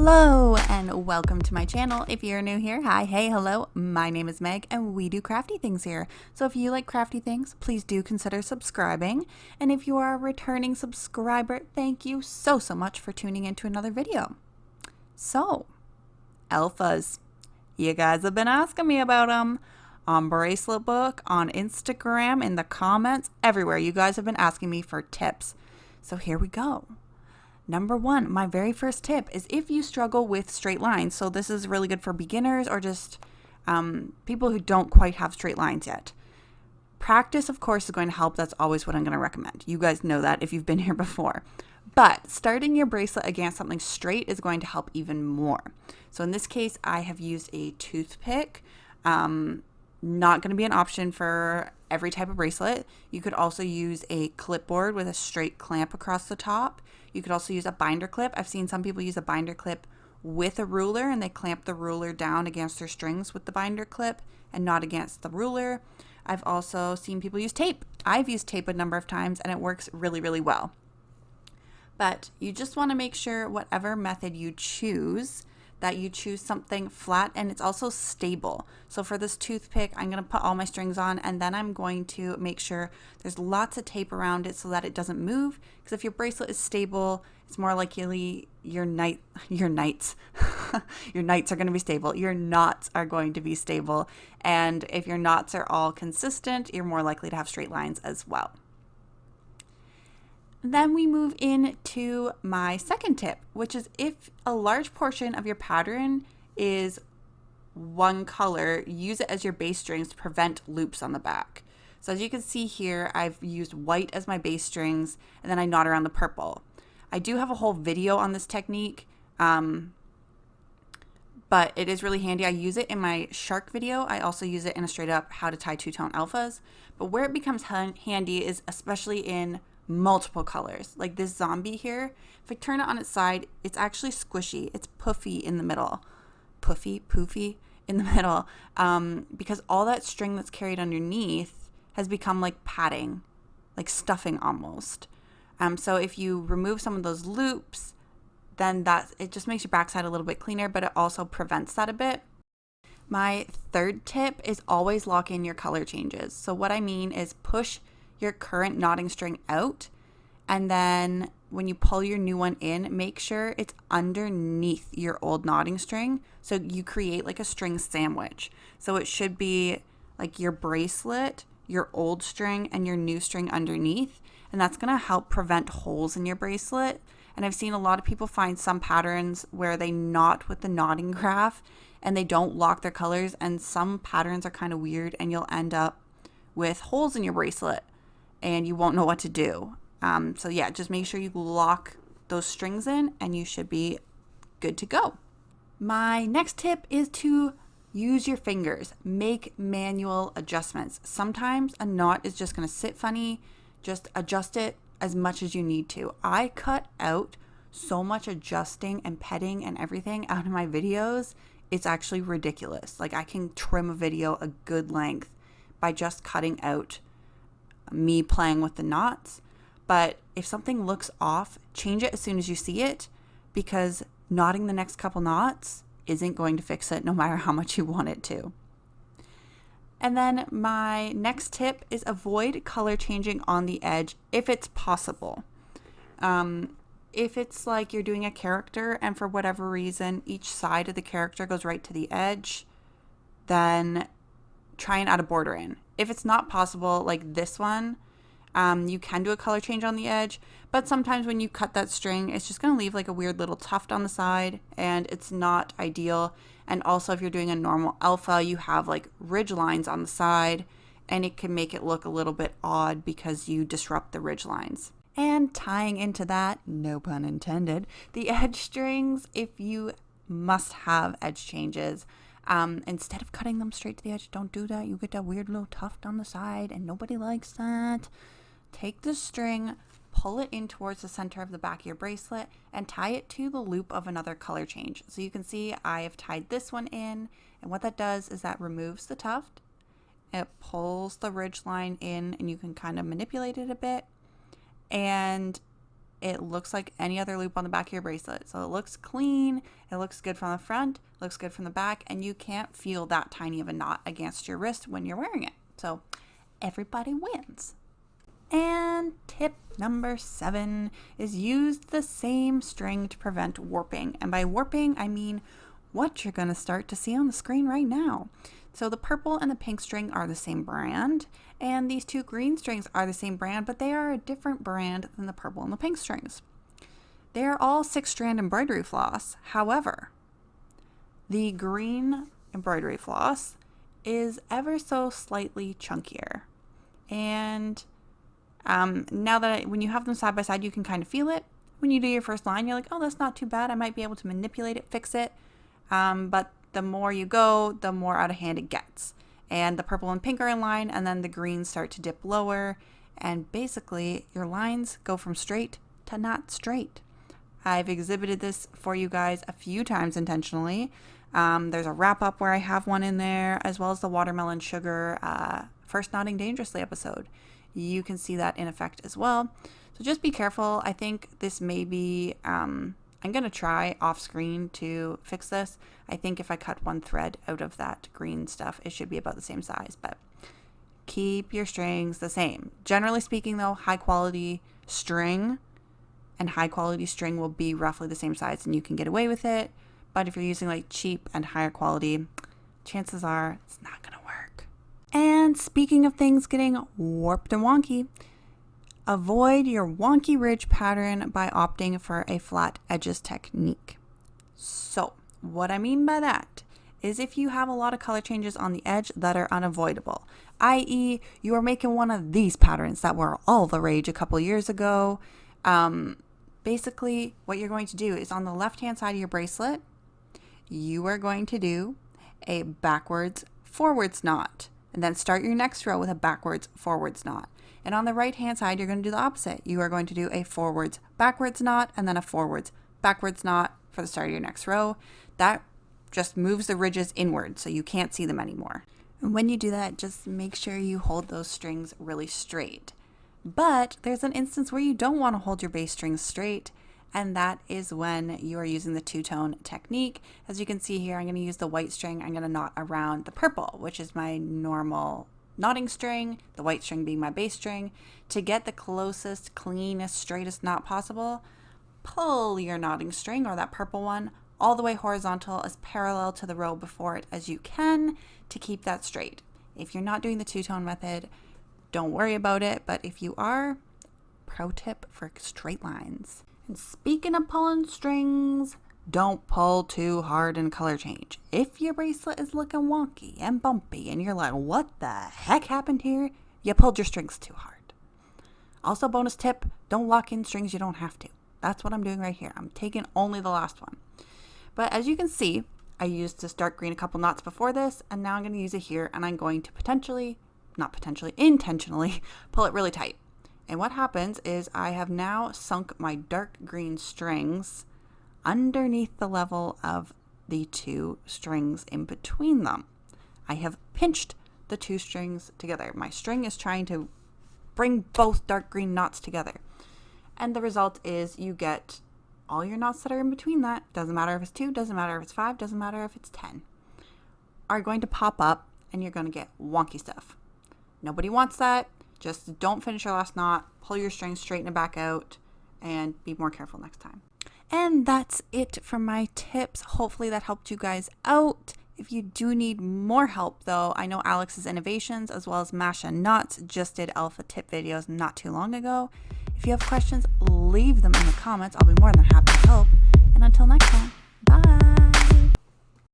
Hello and welcome to my channel. If you're new here, hi, hey, hello, my name is Meg and we do crafty things here. So if you like crafty things, please do consider subscribing. And if you are a returning subscriber, thank you so much for tuning into another video. So, alphas. You guys have been asking me about them on Bracelet Book, on Instagram, in the comments, everywhere. You guys have been asking me for tips. So here we go. Number one, my very first tip is if you struggle with straight lines. So this is really good for beginners or just people who don't quite have straight lines yet. Practice, of course, is going to help. That's always what I'm going to recommend. You guys know that if you've been here before. But starting your bracelet against something straight is going to help even more. So in this case, I have used a toothpick. Not going to be an option for every type of bracelet. You could also use a clipboard with a straight clamp across the top. You could also use a binder clip. I've seen some people use a binder clip with a ruler and they clamp the ruler down against their strings with the binder clip and not against the ruler. I've also seen people use tape. I've used tape a number of times and it works really, really well. But you just want to make sure whatever method you choose, that you choose something flat and it's also stable. So for this toothpick, I'm going to put all my strings on and then I'm going to make sure there's lots of tape around it so that it doesn't move. Because if your bracelet is stable, it's more likely your knights are going to be stable. Your knots are going to be stable. And if your knots are all consistent, you're more likely to have straight lines as well. Then we move into my second tip, which is if a large portion of your pattern is one color, use it as your base strings to prevent loops on the back. So as you can see here, I've used white as my base strings and then I knot around the purple. I do have a whole video on this technique, but it is really handy. I use it in my shark video. I also use it in a straight up how to tie two-tone alphas. But where it becomes handy is especially in multiple colors. Like this zombie here, if I turn it on its side, it's actually squishy. It's puffy in the middle. Poofy in the middle. Because all that string that's carried underneath has become like padding, like stuffing almost. So if you remove some of those loops, then it just makes your backside a little bit cleaner, but it also prevents that a bit. My third tip is always lock in your color changes. So what I mean is push your current knotting string out, and then when you pull your new one in, make sure it's underneath your old knotting string so you create like a string sandwich. So it should be like your bracelet, your old string, and your new string underneath, and that's going to help prevent holes in your bracelet. And I've seen a lot of people find some patterns where they knot with the knotting graph and they don't lock their colors, and some patterns are kind of weird and you'll end up with holes in your bracelet and you won't know what to do. So yeah, just make sure you lock those strings in and you should be good to go. My next tip is to use your fingers. Make manual adjustments. Sometimes a knot is just going to sit funny. Just adjust it as much as you need to. I cut out so much adjusting and petting and everything out of my videos. It's actually ridiculous. Like I can trim a video a good length by just cutting out me playing with the knots. But if something looks off, change it as soon as you see it, because knotting the next couple knots isn't going to fix it no matter how much you want it to. And then my next tip is avoid color changing on the edge if it's possible. If it's like you're doing a character and for whatever reason each side of the character goes right to the edge, then try and add a border in. If it's not possible, like this one, you can do a color change on the edge, but sometimes when you cut that string, it's just going to leave like a weird little tuft on the side and it's not ideal. And also if you're doing a normal alpha, you have like ridge lines on the side and it can make it look a little bit odd because you disrupt the ridge lines. And tying into that, no pun intended, the edge strings, if you must have edge changes, instead of cutting them straight to the edge, don't do that. You get that weird little tuft on the side and nobody likes that. Take the string, pull it in towards the center of the back of your bracelet and tie it to the loop of another color change. So you can see I have tied this one in, and what that does is that removes the tuft. It pulls the ridge line in and you can kind of manipulate it a bit, and it looks like any other loop on the back of your bracelet. So it looks clean, it looks good from the front, looks good from the back, and you can't feel that tiny of a knot against your wrist when you're wearing it. So everybody wins. And tip number 7 is use the same string to prevent warping. And by warping, I mean what you're going to start to see on the screen right now. So the purple and the pink string are the same brand, and these 2 green strings are the same brand, but they are a different brand than the purple and the pink strings. They are all 6-strand embroidery floss. However, the green embroidery floss is ever so slightly chunkier. And now that when you have them side by side, you can kind of feel it. When you do your first line, you're like, oh, that's not too bad. I might be able to manipulate it, fix it. But the more you go, the more out of hand it gets. And the purple and pink are in line, and then the greens start to dip lower. And basically, your lines go from straight to not straight. I've exhibited this for you guys a few times intentionally. There's a wrap up where I have one in there, as well as the watermelon sugar first knotting dangerously episode. You can see that in effect as well. So just be careful. I think this may be, I'm going to try off screen to fix this. I think if I cut one thread out of that green stuff, it should be about the same size, but keep your strings the same. Generally speaking though, high quality string and high quality string will be roughly the same size and you can get away with it. But if you're using like cheap and higher quality, chances are it's not going to work. And speaking of things getting warped and wonky, avoid your wonky ridge pattern by opting for a flat edges technique. So what I mean by that is if you have a lot of color changes on the edge that are unavoidable, i.e. you are making one of these patterns that were all the rage a couple years ago, basically what you're going to do is on the left hand side of your bracelet, you are going to do a backwards forwards knot and then start your next row with a backwards forwards knot. And on the right hand side, you're going to do the opposite. You are going to do a forwards backwards knot and then a forwards backwards knot for the start of your next row. That just moves the ridges inward so you can't see them anymore. And when you do that, just make sure you hold those strings really straight. But there's an instance where you don't want to hold your bass strings straight, and that is when you are using the two-tone technique. As you can see here, I'm going to use the white string. I'm going to knot around the purple, which is my normal knotting string, the white string being my bass string. To get the closest, cleanest, straightest knot possible, pull your knotting string, or that purple one, all the way horizontal as parallel to the row before it as you can to keep that straight. If you're not doing the two-tone method, don't worry about it, but if you are, pro tip for straight lines. And speaking of pulling strings, don't pull too hard in color change. If your bracelet is looking wonky and bumpy and you're like, what the heck happened here? You pulled your strings too hard. Also, bonus tip, don't lock in strings you don't have to. That's what I'm doing right here. I'm taking only the last one. But as you can see, I used this dark green a couple knots before this, and now I'm going to use it here, and I'm going to intentionally pull it really tight. And what happens is I have now sunk my dark green strings underneath the level of the 2 strings in between them. I have pinched the 2 strings together. My string is trying to bring both dark green knots together. And the result is you get all your knots that are in between that, doesn't matter if it's 2, doesn't matter if it's 5, doesn't matter if it's 10, are going to pop up and you're going to get wonky stuff. Nobody wants that. Just don't finish your last knot, pull your string, straighten it back out, and be more careful next time. And that's it for my tips. Hopefully that helped you guys out. If you do need more help though, I know Alex's Innovations as well as Masha Knots just did alpha tip videos not too long ago. If you have questions, leave them in the comments. I'll be more than happy to help. And until next time, bye.